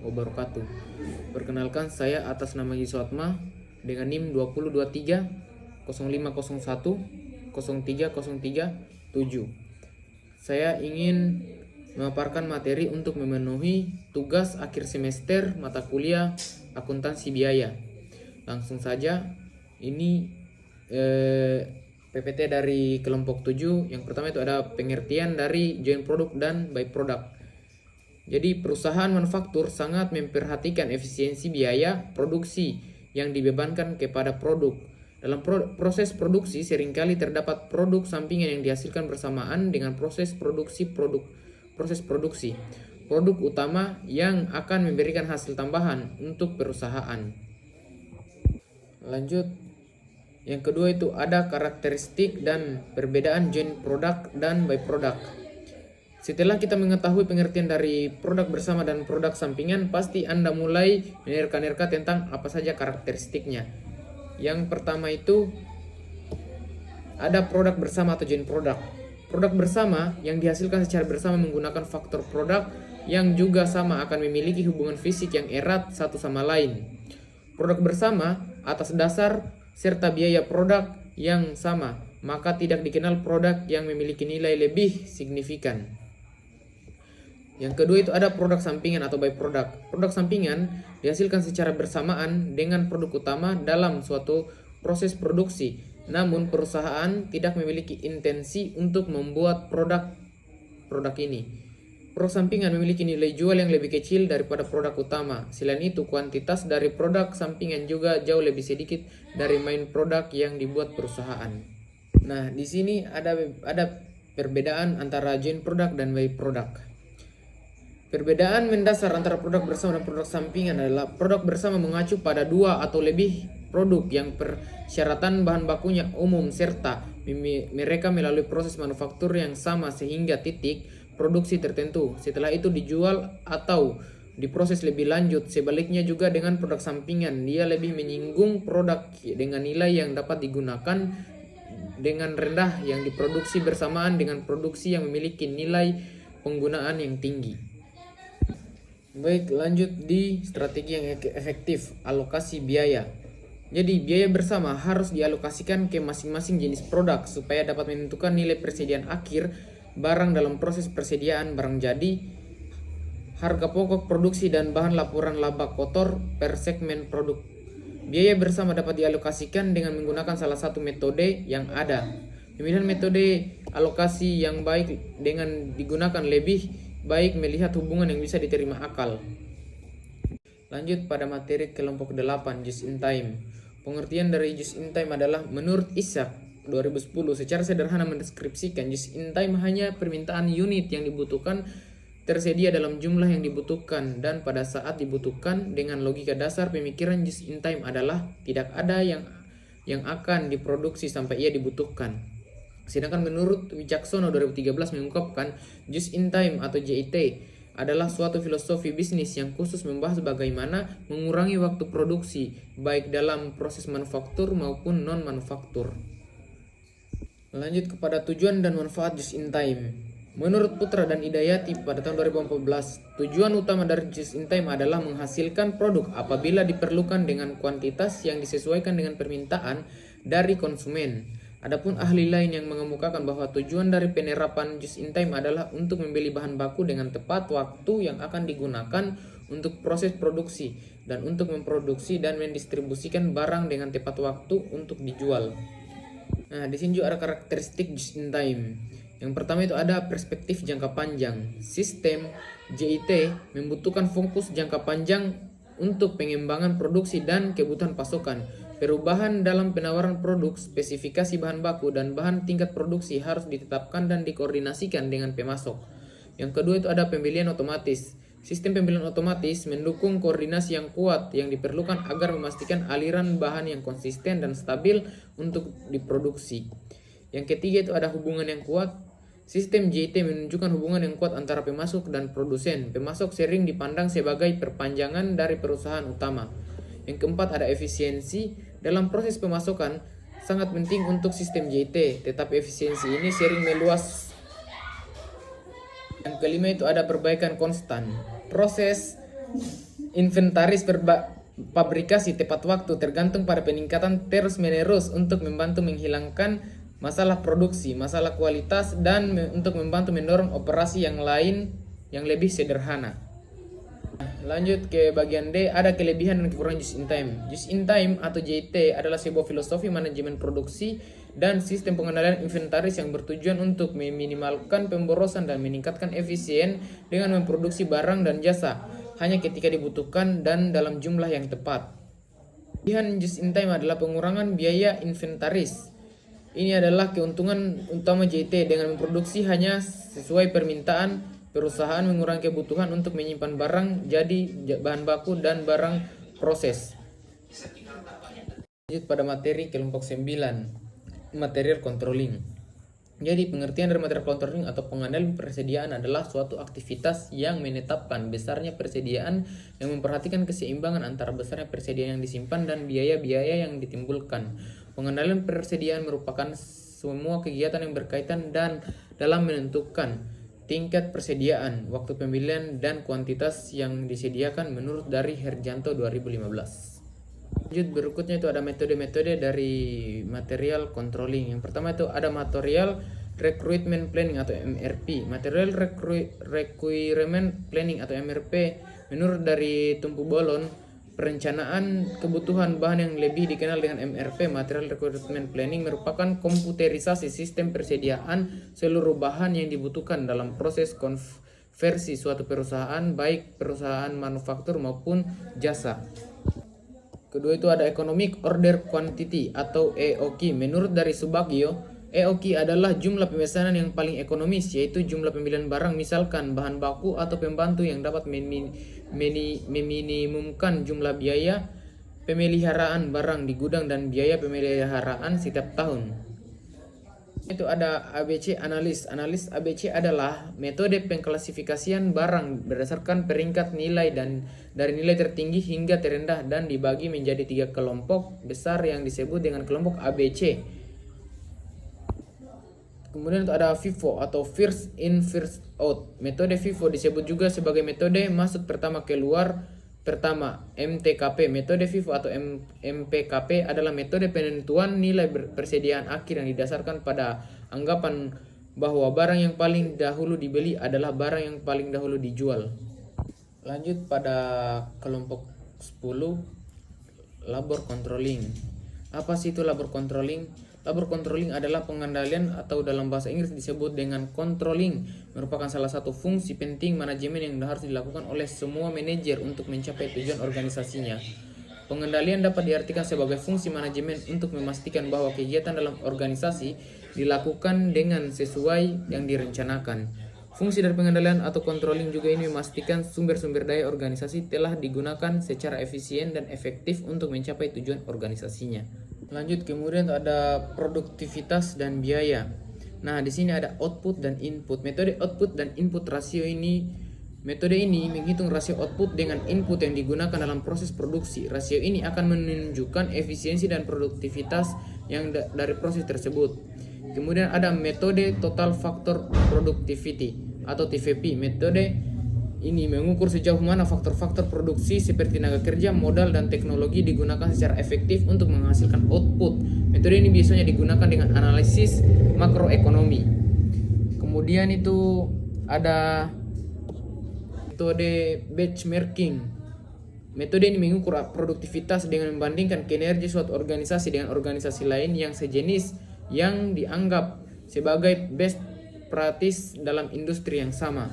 wabarakatuh. Perkenalkan, saya atas nama Yiswatma dengan NIM 2023 0501 03037. Saya ingin memaparkan materi untuk memenuhi tugas akhir semester mata kuliah akuntansi biaya. Langsung saja, ini PPT dari kelompok 7. Yang pertama itu ada pengertian dari joint product dan by product. Jadi perusahaan manufaktur sangat memperhatikan efisiensi biaya produksi yang dibebankan kepada produk. Dalam proses produksi seringkali terdapat produk sampingan yang dihasilkan bersamaan dengan proses produksi. Produk utama yang akan memberikan hasil tambahan untuk perusahaan. Lanjut. Yang kedua itu ada karakteristik dan perbedaan joint product dan by product. Setelah kita mengetahui pengertian dari produk bersama dan produk sampingan, pasti Anda mulai menerka-nerka tentang apa saja karakteristiknya. Yang pertama itu ada produk bersama atau joint product. Produk bersama yang dihasilkan secara bersama menggunakan faktor produk yang juga sama akan memiliki hubungan fisik yang erat satu sama lain. Produk bersama atas dasar serta biaya produk yang sama, maka tidak dikenal produk yang memiliki nilai lebih signifikan. Yang kedua itu ada produk sampingan atau by product. Produk sampingan dihasilkan secara bersamaan dengan produk utama dalam suatu proses produksi. Namun perusahaan tidak memiliki intensi untuk membuat produk ini. Produk sampingan memiliki nilai jual yang lebih kecil daripada produk utama. Selain itu, kuantitas dari produk sampingan juga jauh lebih sedikit dari main produk yang dibuat perusahaan. Nah, di sini ada perbedaan antara joint product dan by product. Perbedaan mendasar antara produk bersama dan produk sampingan adalah produk bersama mengacu pada dua atau lebih produk yang persyaratan bahan bakunya umum serta mereka melalui proses manufaktur yang sama sehingga titik produksi tertentu. Setelah itu dijual atau diproses lebih lanjut. Sebaliknya juga dengan produk sampingan, dia lebih menyinggung produk dengan nilai yang dapat digunakan dengan rendah yang diproduksi bersamaan dengan produksi yang memiliki nilai penggunaan yang tinggi. Baik, lanjut di strategi yang efektif, alokasi biaya. Jadi biaya bersama harus dialokasikan ke masing-masing jenis produk supaya dapat menentukan nilai persediaan akhir barang dalam proses persediaan barang jadi, harga pokok produksi dan bahan laporan laba kotor per segmen produk. Biaya bersama dapat dialokasikan dengan menggunakan salah satu metode yang ada. Pemilihan metode alokasi yang baik dengan digunakan lebih baik melihat hubungan yang bisa diterima akal. Lanjut pada materi kelompok 8, just in time. Pengertian dari just in time adalah menurut Ishak 2010 secara sederhana mendeskripsikan just in time hanya permintaan unit yang dibutuhkan tersedia dalam jumlah yang dibutuhkan dan pada saat dibutuhkan. Dengan logika dasar pemikiran just in time adalah tidak ada yang akan diproduksi sampai ia dibutuhkan. Sedangkan menurut Wicaksono 2013 mengungkapkan just in time atau JIT adalah suatu filosofi bisnis yang khusus membahas bagaimana mengurangi waktu produksi baik dalam proses manufaktur maupun non-manufaktur. Lanjut kepada tujuan dan manfaat just in time. Menurut Putra dan Hidayati pada tahun 2014, tujuan utama dari just in time adalah menghasilkan produk apabila diperlukan dengan kuantitas yang disesuaikan dengan permintaan dari konsumen. Adapun ahli lain yang mengemukakan bahwa tujuan dari penerapan just in time adalah untuk membeli bahan baku dengan tepat waktu yang akan digunakan untuk proses produksi dan untuk memproduksi dan mendistribusikan barang dengan tepat waktu untuk dijual. Nah, di sini juga ada karakteristik just in time. Yang pertama itu ada perspektif jangka panjang. Sistem JIT membutuhkan fokus jangka panjang untuk pengembangan produksi dan kebutuhan pasokan. Perubahan dalam penawaran produk, spesifikasi bahan baku, dan bahan tingkat produksi harus ditetapkan dan dikoordinasikan dengan pemasok. Yang kedua itu ada pembelian otomatis. Sistem pembelian otomatis mendukung koordinasi yang kuat yang diperlukan agar memastikan aliran bahan yang konsisten dan stabil untuk diproduksi. Yang ketiga itu ada hubungan yang kuat. Sistem JIT menunjukkan hubungan yang kuat antara pemasok dan produsen. Pemasok sering dipandang sebagai perpanjangan dari perusahaan utama. Yang keempat ada efisiensi. Dalam proses pemasokan sangat penting untuk sistem JIT, tetapi efisiensi ini sering meluas. Yang kelima itu ada perbaikan konstan. Proses Inventaris pabrikasi tepat waktu tergantung pada peningkatan terus-menerus untuk membantu menghilangkan masalah produksi, masalah kualitas, dan untuk membantu mendorong operasi yang lain yang lebih sederhana. Lanjut ke bagian D, ada kelebihan dan kekurangan just in time. Just in time atau JT adalah sebuah filosofi manajemen produksi dan sistem pengendalian inventaris yang bertujuan untuk meminimalkan pemborosan dan meningkatkan efisien dengan memproduksi barang dan jasa hanya ketika dibutuhkan dan dalam jumlah yang tepat. Kelebihan just in time adalah pengurangan biaya inventaris. Ini adalah keuntungan utama JT dengan memproduksi hanya sesuai permintaan. Perusahaan mengurangi kebutuhan untuk menyimpan barang jadi bahan baku dan barang proses. Lanjut pada materi kelompok 9, material controlling. Jadi pengertian dari material controlling atau pengendalian persediaan adalah suatu aktivitas yang menetapkan besarnya persediaan yang memperhatikan keseimbangan antara besarnya persediaan yang disimpan dan biaya-biaya yang ditimbulkan. Pengendalian persediaan merupakan semua kegiatan yang berkaitan dan dalam menentukan tingkat persediaan, waktu pembelian, dan kuantitas yang disediakan menurut dari Herjanto 2015. Lanjut berikutnya itu ada metode-metode dari material controlling. Yang pertama itu ada material recruitment planning atau MRP. Material requirement planning atau MRP menurut dari Tumpu Bolon, perencanaan kebutuhan bahan yang lebih dikenal dengan MRP. Material requirement planning merupakan komputerisasi sistem persediaan seluruh bahan yang dibutuhkan dalam proses konversi suatu perusahaan, baik perusahaan manufaktur maupun jasa. Kedua itu ada Economic Order Quantity atau EOQ. Menurut dari Subagio, EOQ adalah jumlah pemesanan yang paling ekonomis, yaitu jumlah pembelian barang, misalkan bahan baku atau pembantu, yang dapat meminimumkan jumlah biaya pemeliharaan barang di gudang dan biaya pemeliharaan setiap tahun. Itu ada ABC analis. Analis ABC adalah metode pengklasifikasian barang berdasarkan peringkat nilai dan dari nilai tertinggi hingga terendah dan dibagi menjadi 3 kelompok besar yang disebut dengan kelompok ABC. Kemudian itu ada FIFO atau first in first out. Metode FIFO disebut juga sebagai metode masuk pertama keluar pertama, MTKP. Metode FIFO atau MPKP adalah metode penentuan nilai persediaan akhir yang didasarkan pada anggapan bahwa barang yang paling dahulu dibeli adalah barang yang paling dahulu dijual. Lanjut pada kelompok 10, labor controlling. Apa sih itu labor controlling? Labor controlling adalah pengendalian atau dalam bahasa Inggris disebut dengan controlling, merupakan salah satu fungsi penting manajemen yang harus dilakukan oleh semua manajer untuk mencapai tujuan organisasinya. Pengendalian dapat diartikan sebagai fungsi manajemen untuk memastikan bahwa kegiatan dalam organisasi dilakukan dengan sesuai yang direncanakan. Fungsi dari pengendalian atau controlling juga ini memastikan sumber-sumber daya organisasi telah digunakan secara efisien dan efektif untuk mencapai tujuan organisasinya. Lanjut, kemudian ada produktivitas dan biaya. Nah, di sini ada output dan input. Metode output dan input rasio ini, metode ini menghitung rasio output dengan input yang digunakan dalam proses produksi. Rasio ini akan menunjukkan efisiensi dan produktivitas yang dari proses tersebut. Kemudian ada metode total factor productivity atau TVP. Metode ini mengukur sejauh mana faktor-faktor produksi seperti tenaga kerja, modal, dan teknologi digunakan secara efektif untuk menghasilkan output. Metode ini biasanya digunakan dengan analisis makroekonomi. Kemudian itu ada metode benchmarking. Metode ini mengukur produktivitas dengan membandingkan kinerja suatu organisasi dengan organisasi lain yang sejenis yang dianggap sebagai best practice dalam industri yang sama.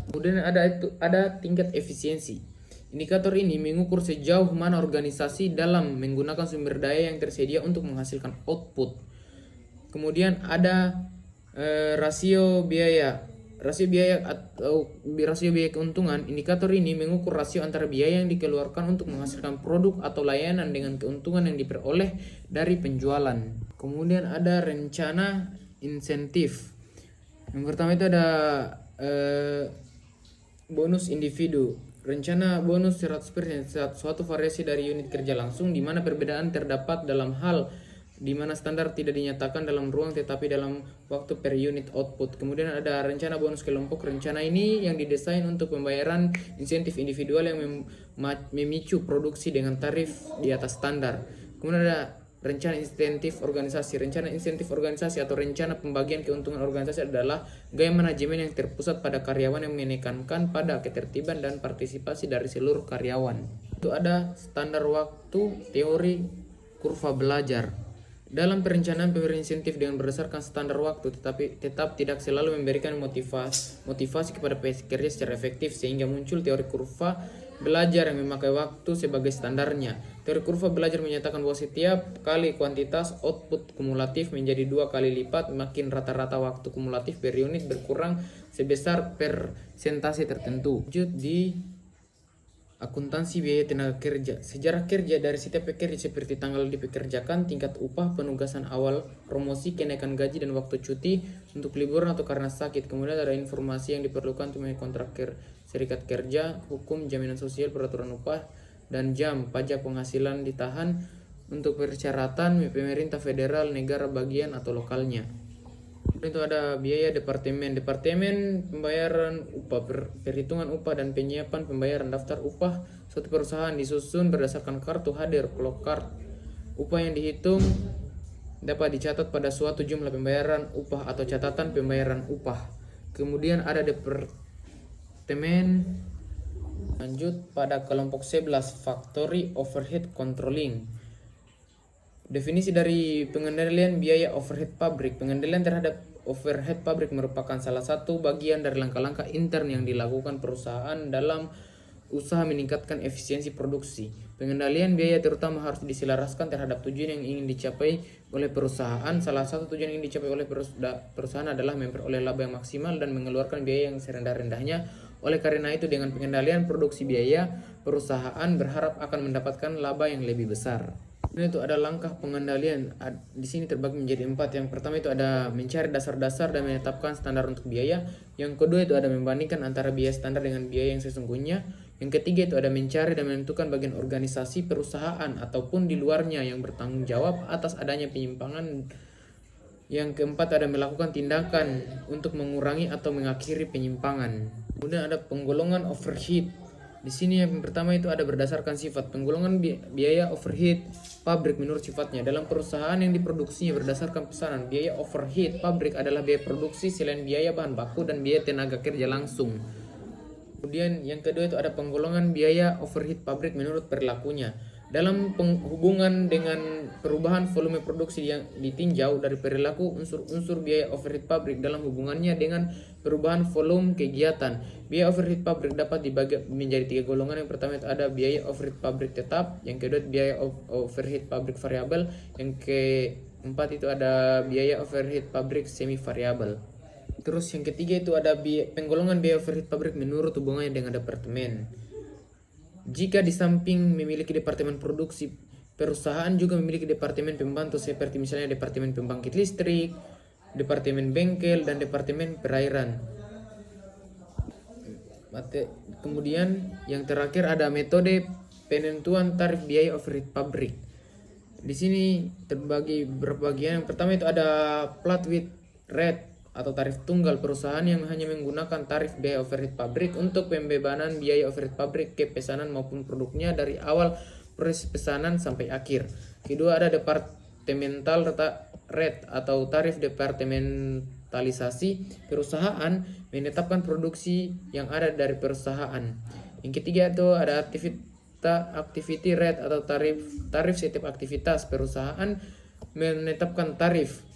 Kemudian ada tingkat efisiensi. Indikator ini mengukur sejauh mana organisasi dalam menggunakan sumber daya yang tersedia untuk menghasilkan output. Kemudian ada rasio biaya. Rasio biaya atau rasio biaya keuntungan. Indikator ini mengukur rasio antara biaya yang dikeluarkan untuk menghasilkan produk atau layanan dengan keuntungan yang diperoleh dari penjualan. Kemudian ada rencana insentif. Yang pertama itu ada bonus individu. Rencana bonus 100% suatu variasi dari unit kerja langsung di mana perbedaan terdapat dalam hal di mana standar tidak dinyatakan dalam ruang tetapi dalam waktu per unit output. Kemudian ada rencana bonus kelompok. Rencana ini yang didesain untuk pembayaran insentif individual yang memicu produksi dengan tarif di atas standar. Kemudian ada rencana insentif organisasi. Rencana insentif organisasi atau rencana pembagian keuntungan organisasi adalah gaya manajemen yang terpusat pada karyawan yang menekankan pada ketertiban dan partisipasi dari seluruh karyawan. Itu ada standar waktu, teori, kurva belajar. Dalam perencanaan pemberian insentif dengan berdasarkan standar waktu, tetapi tetap tidak selalu memberikan motivasi kepada pekerja secara efektif, sehingga muncul teori kurva belajar yang memakai waktu sebagai standarnya. Teori kurva belajar menyatakan bahwa setiap kali kuantitas output kumulatif menjadi 2 kali lipat, makin rata-rata waktu kumulatif per unit berkurang sebesar persentase tertentu. Lanjut di akuntansi biaya tenaga kerja. Sejarah kerja dari setiap pekerja seperti tanggal dipekerjakan, tingkat upah, penugasan awal, promosi, kenaikan gaji, dan waktu cuti untuk liburan atau karena sakit. Kemudian ada informasi yang diperlukan untuk kontrak serikat kerja, hukum, jaminan sosial, peraturan upah, dan jam, pajak penghasilan ditahan untuk persyaratan pemerintah federal, negara bagian, atau lokalnya. Itu ada biaya departemen pembayaran upah, perhitungan upah dan penyiapan pembayaran daftar upah suatu perusahaan disusun berdasarkan kartu hadir clock card. Upah yang dihitung dapat dicatat pada suatu jumlah pembayaran upah atau catatan pembayaran upah. Kemudian ada departemen. Lanjut pada kelompok 11, factory overhead controlling. Definisi dari pengendalian biaya overhead pabrik. Pengendalian terhadap overhead pabrik merupakan salah satu bagian dari langkah-langkah intern yang dilakukan perusahaan dalam usaha meningkatkan efisiensi produksi. Pengendalian biaya terutama harus diselaraskan terhadap tujuan yang ingin dicapai oleh perusahaan. Salah satu tujuan yang dicapai oleh perusahaan adalah memperoleh laba yang maksimal dan mengeluarkan biaya yang serendah-rendahnya. Oleh karena itu, dengan pengendalian produksi biaya, perusahaan berharap akan mendapatkan laba yang lebih besar. Ini itu ada langkah pengendalian. Di sini terbagi menjadi 4. Yang pertama itu ada mencari dasar-dasar dan menetapkan standar untuk biaya. Yang kedua itu ada membandingkan antara biaya standar dengan biaya yang sesungguhnya. Yang ketiga itu ada mencari dan menentukan bagian organisasi perusahaan ataupun di luarnya yang bertanggung jawab atas adanya penyimpangan. Yang keempat ada melakukan tindakan untuk mengurangi atau mengakhiri penyimpangan. Kemudian ada penggolongan overhead. Di sini yang pertama itu ada berdasarkan sifat. Penggolongan biaya overhead pabrik menurut sifatnya. Dalam perusahaan yang diproduksinya berdasarkan pesanan, biaya overhead pabrik adalah biaya produksi selain biaya bahan baku dan biaya tenaga kerja langsung. Kemudian yang kedua itu ada penggolongan biaya overhead pabrik menurut perilakunya. Dalam hubungan dengan perubahan volume produksi yang ditinjau dari perilaku unsur-unsur biaya overhead pabrik dalam hubungannya dengan perubahan volume kegiatan. Biaya overhead pabrik dapat dibagi menjadi 3 golongan. Yang pertama itu ada biaya overhead pabrik tetap, yang kedua biaya overhead pabrik variabel, yang keempat itu ada biaya overhead pabrik semi variabel. Terus yang ketiga itu ada penggolongan biaya overhead pabrik menurut hubungannya dengan departemen. Jika di samping memiliki departemen produksi, perusahaan juga memiliki departemen pembantu seperti misalnya departemen pembangkit listrik, departemen bengkel, dan departemen perairan. Kemudian yang terakhir ada metode penentuan tarif biaya overhead pabrik. Di sini terbagi berbagian. Yang pertama itu ada flat width rate atau tarif tunggal. Perusahaan yang hanya menggunakan tarif biaya overhead pabrik untuk pembebanan biaya overhead pabrik ke pesanan maupun produknya dari awal proses pesanan sampai akhir. Kedua ada departemental rate atau tarif departementalisasi. Perusahaan menetapkan produksi yang ada dari perusahaan. Yang ketiga itu ada activity rate atau tarif setiap aktivitas. Perusahaan menetapkan tarif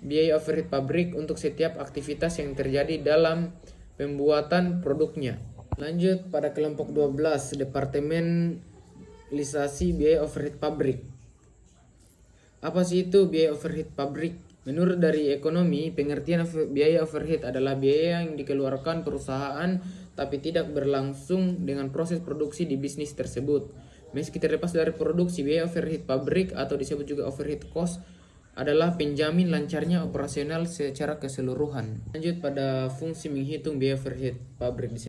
biaya overhead pabrik untuk setiap aktivitas yang terjadi dalam pembuatan produknya. Lanjut pada kelompok 12, departementalisasi biaya overhead pabrik. Apa sih itu biaya overhead pabrik? Menurut dari ekonomi, pengertian biaya overhead adalah biaya yang dikeluarkan perusahaan tapi tidak berlangsung dengan proses produksi di bisnis tersebut. Meski terlepas dari produksi, biaya overhead pabrik atau disebut juga overhead cost adalah penjamin lancarnya operasional secara keseluruhan. Lanjut pada fungsi menghitung biaya overhead pabrik.